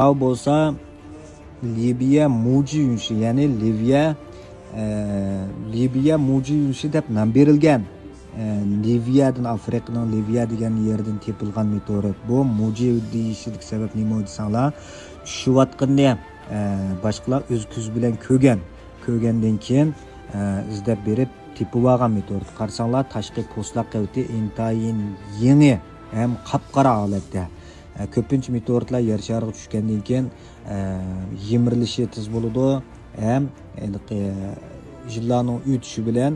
Bu bolsa Libiya muci yunshi, ya'ni Libiya muci yunshi deb nom berilgan. Liviyadan, Afrikaning Liviya degan yerdan tepilgan meteorit. Bu muci deyishlik sabab nima desanglar, tushayotganini boshqalar o'z ko'z bilan ko'rgandan keyin izlab berib tepib olgan meteorit. Qarasanglar, tashqi po'stloq qaviti intayin yangi ham qap-qora holatda. Ko'pincha meteoritlar yer shariga tushgandan keyin yimirilishi tez bo'ladi, ham yillarning o'tishi bilan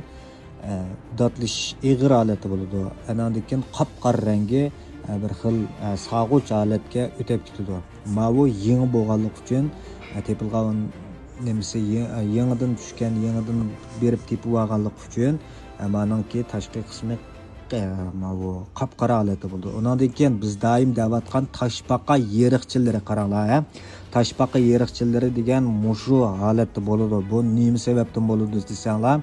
datlish ig'ir holati bo'ladi. Andan keyin qap-qora rangi bir xil sog'uch holatga o'tib ketadi. Bu yangi bo'lganligi uchun tepilgan nimasi yangidan tushgan, yangidan berib tepib olganligi uchun maniki tashqi qismi bu qap-qora holati bo'ldi. Ondan keyin biz doim davatgan toshbaqa yeriqchilari qaranglar. Toshbaqa yeriqchilari degan mushu holatda bo'ladi. Bu nima sababdan bo'ladi desanglar,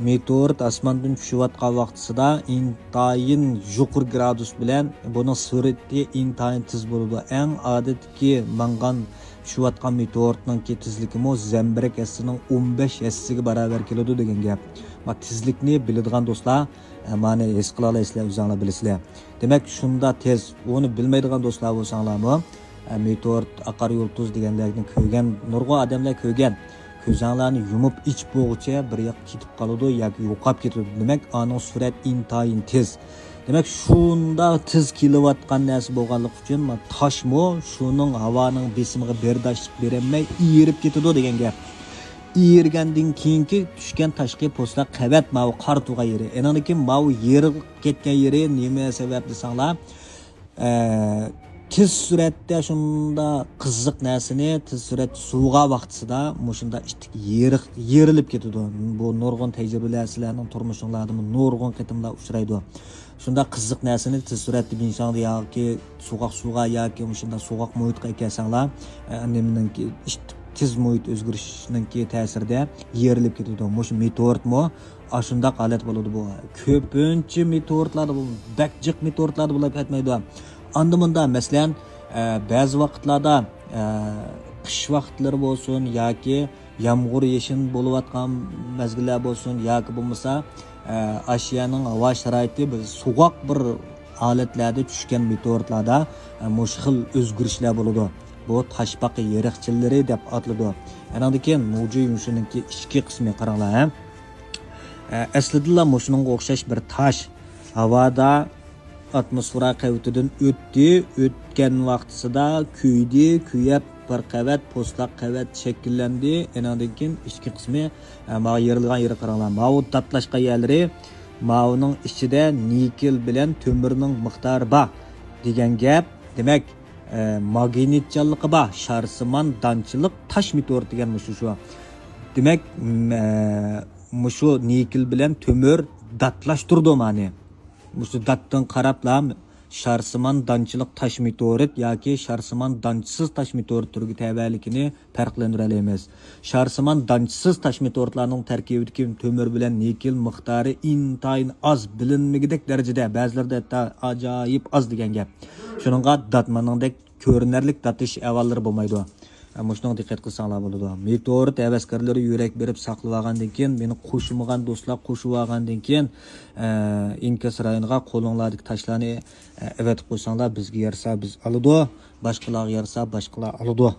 meteorit osmondan tushayotgan vaqtida intayin yuqur gradus bilan buning surati intayin tez bo'ladi. Eng odatdagi mangan tushayotgan meteoritning tezligi zambirak yassining 15 yassiga barobar keladi degan gap. Tezlikni biladigan do'stlar mani his qila olasizlar, o'zingizlar bilasizlar. Demak, shunda tez, uni bilmaydigan do'stlar bo'lsanglarmi, meteorit aqar yulduz deganlarni ko'rgan, nurg'un odamlar ko'rgan. Ko'zinglarni yumib ich bo'g'icha bir yoq ketib qoladi yoki yo'qolib ketadi. Demak, uning surat intayin tez. Demak, shunda tez kelayotgan narsa bo'lganligi uchun toshmo shuning havoning besimiga berdoshlik berolmay erib ketadi degan gap. Ergandan keyingi tushgan tashqi po'stloq qavat mavi qor tug'an yeri. Endi keyin mavi yeri ketgan yeri nima sabab desanglar, tez suratda shunda qiziq narsani tez surat suvga vaqtida mushunda ishtik yerilib ketadi. Bu nurg'un tajribalar sizlarning turmushingizda nurg'un qitimlar uchraydi. Shunda qiziq narsani tez suratda insonga yoki suvga yoki mushunda sovuq muhitga kelsanglar, nimaninki ishtik tez muhit o'zgarishining ta'sirida yerilib ketadi. Mush meteoritmi ashunda holat bo'ladi bu. Ko'pincha meteoritlar bu bakjiq meteoritlar bo'lib ketmaydi. Andımında masalan ba'zi vaqtlarda qish vaqtlari bo'lsin yoki yomg'ir yeshin bo'layotgan mezgillar bo'lsin yoki bo'lmasa Asiyaning havo sharoiti biz sovuq bir holatlarda tushgan meteoritlarda mushxil o'zgarishlar bo'ladi. Bu toshbaqa yeriqchilari deb ataladi. Andan keyin muji yumshiniki ichki qismi qaranglar. Aslida mushuninga o'xshash bir tosh havoda atmosfera qavitidan o'tgan vaqtida kuyab bir qavat po'stloq qavat shakllandi. Andan keyin ichki qismi yerilgan yeri qaranglar. Bu tatlashqa yerlari ma'uning ichida nikel bilan to'mirning miqdori bor degan gap. Demak, magnitchanligi bor, sharsimon danchilik tosh meteorit degan shu. Demak, mushu nikel bilan to'mir datlashtirdi ma'ni. Mushu datdan qarablar sharsimon danchilik tosh meteorit yoki sharsimon danchisiz tosh meteorit turiga tavallikini farqlantira olamiz. Sharsimon danchisiz tosh meteoritlarning tarkibidagi to'mir bilan nikel miqdori intayin oz, bilinmagidek darajada, ba'zilarda hatto ajoyib oz degan gap. Shuningga datmaningdek ko'rinarlik datish avvallari bo'lmaydi. Mushunga diqqat qilsanglar bo'ladi. Meteorit havaskorlari yurak berib saqlab olgandan keyin, meni qo'shilmagan do'stlar qo'shib olgandan keyin inkas rayoniga qo'linglardagi tashlarni avatib qo'ysanglar, bizga yarsa biz oladi, boshqalarga yarsa boshqalar oladi.